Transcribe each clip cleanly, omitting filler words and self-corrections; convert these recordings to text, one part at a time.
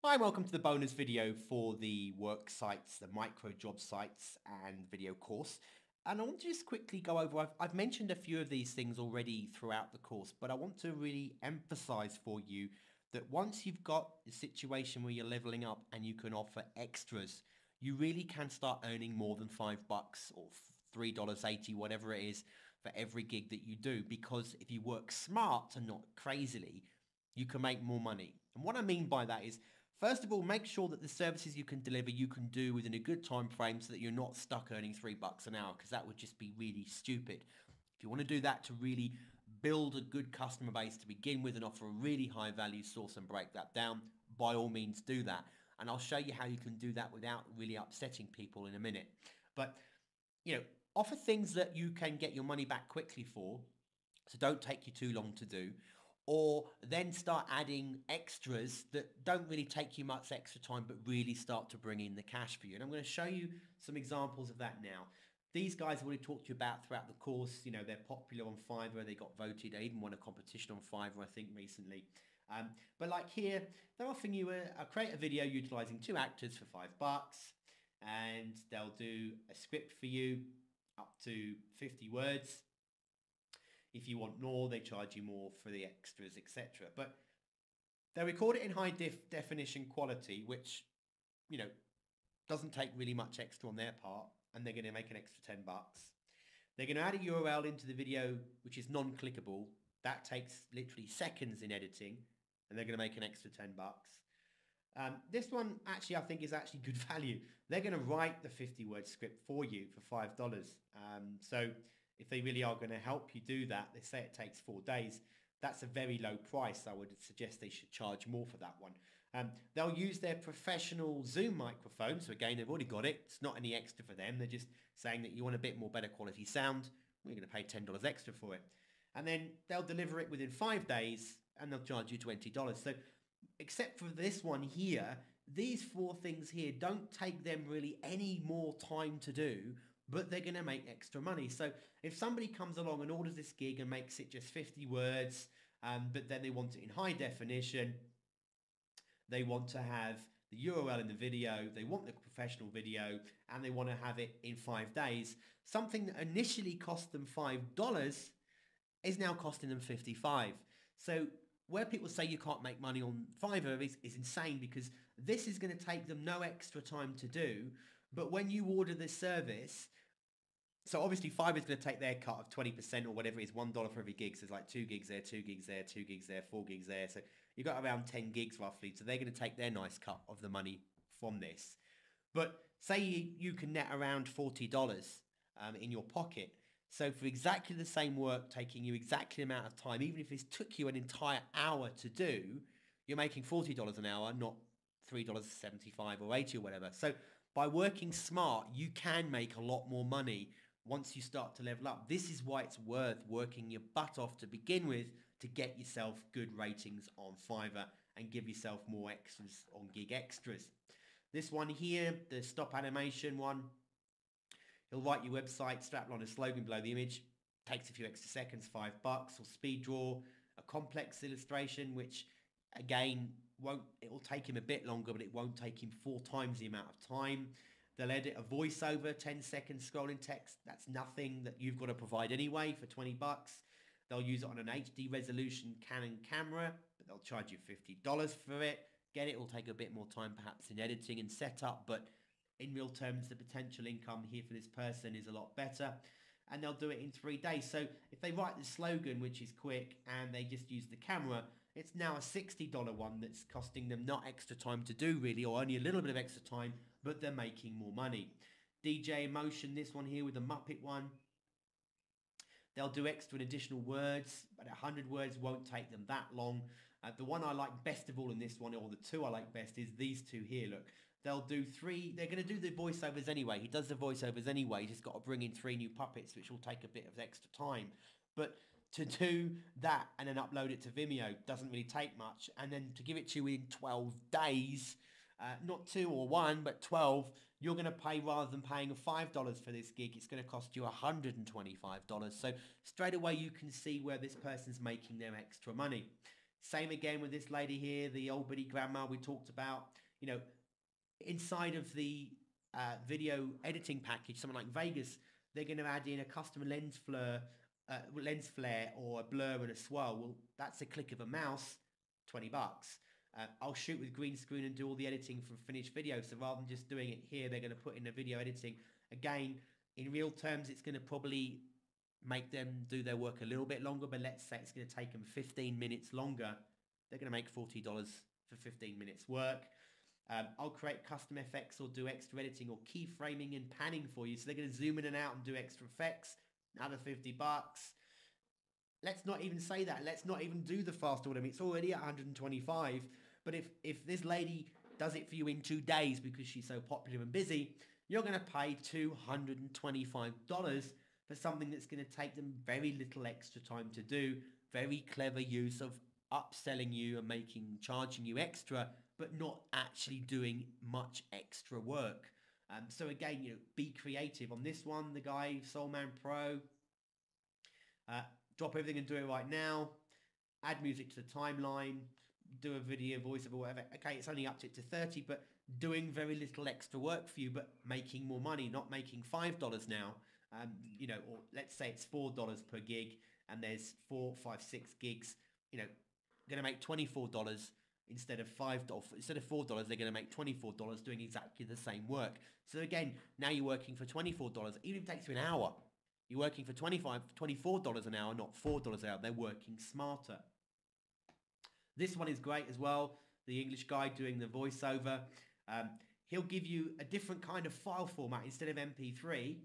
Hi, welcome to the bonus video for the work sites, the micro job sites and video course. And I want to just quickly go over, I've mentioned a few of these things already throughout the course, but I want to really emphasize for you that once you've got a situation where you're leveling up and you can offer extras, you really can start earning more than $5 or $3.80, whatever it is, for every gig that you do. Because if you work smart and not crazily, you can make more money. And what I mean by that is, first of all, make sure that the services you can deliver, you can do within a good time frame so that you're not stuck earning $3 an hour, because that would just be really stupid. If you want to do that to really build a good customer base to begin with and offer a really high value source and break that down, by all means do that. And I'll show you how you can do that without really upsetting people in a minute. But, offer things that you can get your money back quickly for, so don't take you too long to do. Or then start adding extras that don't really take you much extra time, but really start to bring in the cash for you. And I'm going to show you some examples of that now. These guys I've already talked to you about throughout the course. They're popular on Fiverr. They got voted. They even won a competition on Fiverr, I think, recently. But like here, they're offering you a create a video utilizing 2 actors for $5. And they'll do a script for you up to 50 words. If you want more, they charge you more for the extras, etc. But they record it in high definition quality, which, doesn't take really much extra on their part, and they're going to make an extra $10. They're going to add a URL into the video, which is non-clickable. That takes literally seconds in editing, and they're going to make an extra $10. This one, actually, I think is actually good value. They're going to write the 50-word script for you for $5. So if they really are going to help you do that, they say it takes 4 days. That's a very low price. I would suggest they should charge more for that one. They'll use their professional Zoom microphone. So again, they've already got it. It's not any extra for them. They're just saying that you want a bit more better quality sound. We're going to pay $10 extra for it. And then they'll deliver it within 5 days and they'll charge you $20. So except for this one here, these 4 things here don't take them really any more time to do, but they're going to make extra money. So if somebody comes along and orders this gig and makes it just 50 words, but then they want it in high definition, they want to have the URL in the video, they want the professional video, and they want to have it in 5 days, something that initially cost them $5 is now costing them $55. So where people say you can't make money on Fiverr is insane, because this is going to take them no extra time to do. But when you order this service, so obviously Fiverr's going to take their cut of 20% or whatever it is, $1 for every gig. So it's like 2 gigs there, 2 gigs there, 2 gigs there, 4 gigs there. So you've got around 10 gigs roughly. So they're going to take their nice cut of the money from this. But say you can net around $40 in your pocket. So for exactly the same work, taking you exactly the amount of time, even if it took you an entire hour to do, you're making $40 an hour, not $3.75 or 80 or whatever. So by working smart, you can make a lot more money once you start to level up. This is why it's worth working your butt off to begin with, to get yourself good ratings on Fiverr and give yourself more extras on gig extras. This one here, the stop animation one, he'll write your website, strap on a slogan below the image, takes a few extra seconds, $5, or speed draw, a complex illustration, which again, it'll take him a bit longer, but it won't take him 4 times the amount of time. They'll edit a voiceover, 10 seconds scrolling text. That's nothing that you've got to provide anyway for $20. They'll use it on an HD resolution Canon camera, but they'll charge you $50 for it. Again, it will take a bit more time perhaps in editing and setup, but in real terms, the potential income here for this person is a lot better. And they'll do it in 3 days. So if they write the slogan, which is quick, and they just use the camera, it's now a $60 one that's costing them not extra time to do really, or only a little bit of extra time, but they're making more money. DJ Emotion, this one here with the Muppet one, they'll do extra and additional words, but 100 words won't take them that long. The one I like best of all in this one, or the 2 I like best, is these 2 here. Look, they'll do 3, they're going to do the voiceovers anyway. He does the voiceovers anyway. He's just got to bring in 3 new puppets, which will take a bit of extra time. But to do that and then upload it to Vimeo doesn't really take much. And then to give it to you in 12 days, not 2 or 1, but 12, you're going to pay, rather than paying $5 for this gig, it's going to cost you $125. So straight away you can see where this person's making their extra money. Same again with this lady here, the old biddy grandma we talked about. You know, inside of the video editing package, something like Vegas, they're going to add in a custom lens flare or a blur and a swirl. Well, that's a click of a mouse, $20. I'll shoot with green screen and do all the editing for finished video. So rather than just doing it here, they're going to put in the video editing. Again, in real terms, it's going to probably make them do their work a little bit longer, but let's say it's going to take them 15 minutes longer. They're going to make $40 for 15 minutes work. I'll create custom effects or do extra editing or keyframing and panning for you. So they're going to zoom in and out and do extra effects. Another $50. Let's not even say that. Let's not even do the fast order. I mean, it's already at 125. But if this lady does it for you in 2 days because she's so popular and busy, you're going to pay $225 for something that's going to take them very little extra time to do. Very clever use of upselling you and charging you extra, but not actually doing much extra work. So again, be creative. On this one, the guy, Soulman Pro, drop everything and do it right now. Add music to the timeline. Do a video, voiceover, whatever. Okay, it's only upped it to 30, but doing very little extra work for you, but making more money, not making $5 now. Or let's say it's $4 per gig, and there's 4, 5, 6 gigs. Going to make $24 instead of $5. Instead of $4, they're going to make $24 doing exactly the same work. So again, now you're working for $24. Even if it takes you an hour, you're working for $24 an hour, not $4 an hour. They're working smarter. This one is great as well. The English guy doing the voiceover. He'll give you a different kind of file format. Instead of MP3,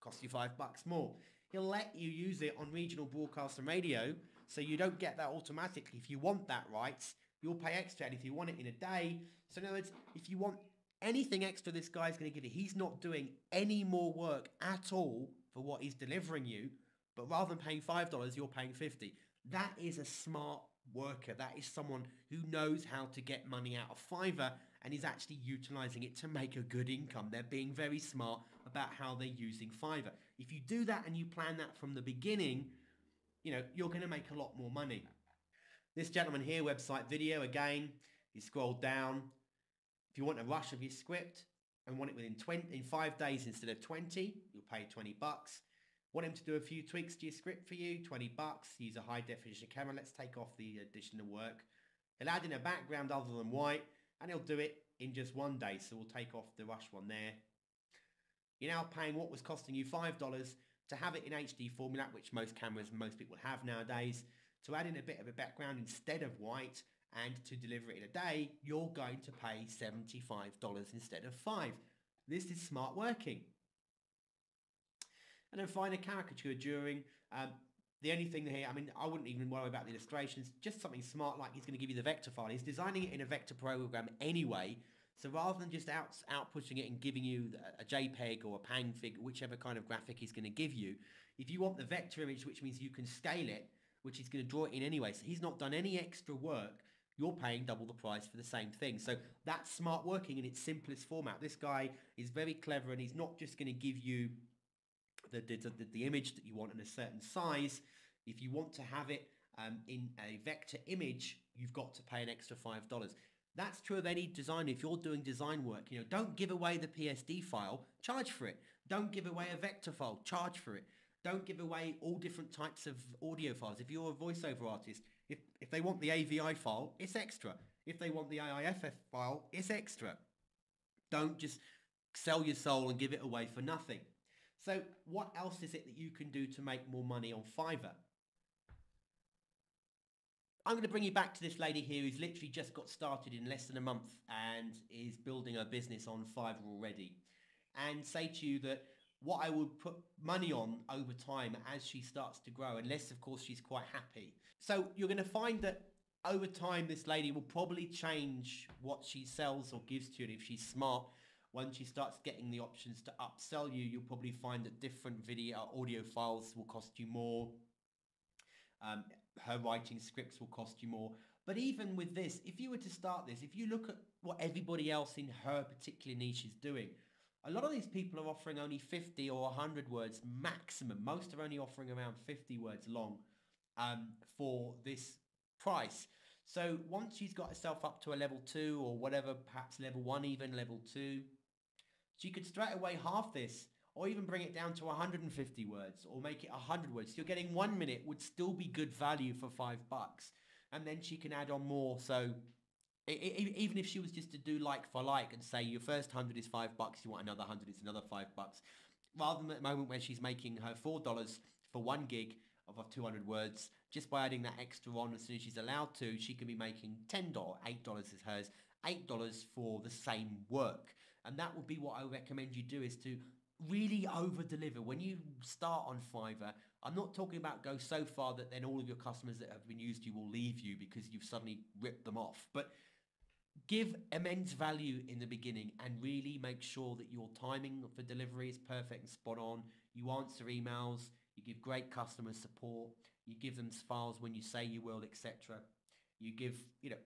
costs you $5 more. He'll let you use it on regional broadcast and radio, so you don't get that automatically. If you want that rights, you'll pay extra. And if you want it in a day, so in other words, if you want anything extra, this guy's going to give it. He's not doing any more work at all for what he's delivering you, but rather than paying $5, you're paying $50. That is a smart worker. That is someone who knows how to get money out of Fiverr and is actually utilizing it to make a good income. They're being very smart about how they're using Fiverr. If you do that and you plan that from the beginning, you're going to make a lot more money. This gentleman here, website video, again, you scroll down. If you want a rush of your script and want it in 5 days instead of 20, you'll pay $20. Want him to do a few tweaks to your script for you, $20. Use a high definition camera. Let's take off the additional work. He'll add in a background other than white, and he'll do it in just 1 day. So we'll take off the rush one there. You're now paying what was costing you $5 to have it in HD format, which most people have nowadays. To add in a bit of a background instead of white and to deliver it in a day, you're going to pay $75 instead of $5. This is smart working. And then find a caricature during. The only thing here, I wouldn't even worry about the illustrations, just something smart like he's going to give you the vector file. He's designing it in a vector program anyway, so rather than just outputting it and giving you a JPEG or a PangFig, whichever kind of graphic he's going to give you, if you want the vector image, which means you can scale it, which he's going to draw it in anyway, so he's not done any extra work, you're paying double the price for the same thing. So that's smart working in its simplest format. This guy is very clever, and he's not just going to give you the image that you want in a certain size. If you want to have it in a vector image, you've got to pay an extra $5. That's true of any designer. If you're doing design work, don't give away the PSD file, charge for it. Don't give away a vector file, charge for it. Don't give away all different types of audio files. If you're a voiceover artist, if they want the AVI file, it's extra. If they want the AIFF file, it's extra. Don't just sell your soul and give it away for nothing. So what else is it that you can do to make more money on Fiverr? I'm going to bring you back to this lady here who's literally just got started in less than a month and is building her business on Fiverr already. And say to you that what I would put money on over time as she starts to grow, unless of course she's quite happy. So you're going to find that over time this lady will probably change what she sells or gives to you. And if she's smart, once she starts getting the options to upsell you, you'll probably find that different audio files will cost you more. Her writing scripts will cost you more. But even with this, if you were to start this, if you look at what everybody else in her particular niche is doing, a lot of these people are offering only 50 or 100 words maximum. Most are only offering around 50 words long for this price. So once she's got herself up to a level 2 or whatever, perhaps level 1 even, level 2, she could straight away half this or even bring it down to 150 words or make it 100 words. You're getting 1 minute would still be good value for $5. And then she can add on more. So even if she was just to do like for like and say your first 100 is $5, you want another 100, it's another $5. Rather than at the moment when she's making her $4 for 1 gig of 200 words, just by adding that extra on as soon as she's allowed to, she can be making $10, $8 is hers, $8 for the same work. And that would be what I recommend you do, is to really over deliver. When you start on Fiverr, I'm not talking about go so far that then all of your customers that have been used to you will leave you because you've suddenly ripped them off. But give immense value in the beginning and really make sure that your timing for delivery is perfect and spot on. You answer emails, you give great customer support, you give them files when you say you will, etc. You give,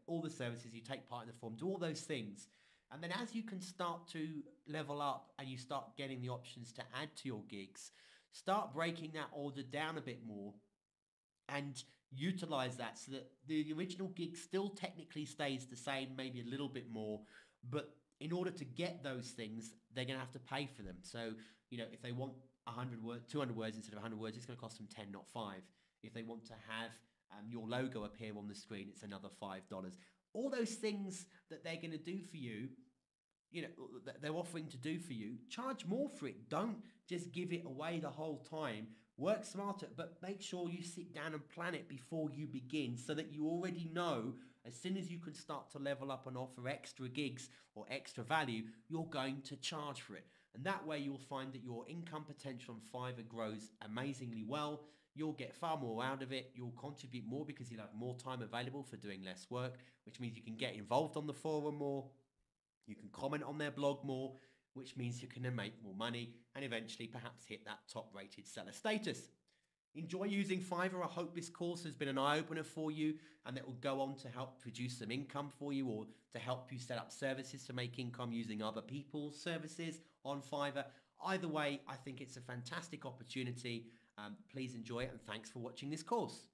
all the services, you take part in the forum, do all those things. And then as you can start to level up and you start getting the options to add to your gigs, start breaking that order down a bit more and utilize that so that the original gig still technically stays the same, maybe a little bit more, but in order to get those things, they're going to have to pay for them. So, if they want 100 words, 200 words instead of 100 words, it's going to cost them 10, not 5. If they want to have your logo appear on the screen, it's another $5. All those things that they're going to do for you, they're offering to do for you, charge more for it. Don't just give it away the whole time. Work smarter, but make sure you sit down and plan it before you begin so that you already know as soon as you can start to level up and offer extra gigs or extra value, you're going to charge for it. And that way you'll find that your income potential on Fiverr grows amazingly well. You'll get far more out of it. You'll contribute more because you'll have more time available for doing less work, which means you can get involved on the forum more. You can comment on their blog more, which means you can then make more money and eventually perhaps hit that top-rated seller status. Enjoy using Fiverr. I hope this course has been an eye-opener for you and that will go on to help produce some income for you or to help you set up services to make income using other people's services on Fiverr. Either way, I think it's a fantastic opportunity. Please enjoy it and thanks for watching this course.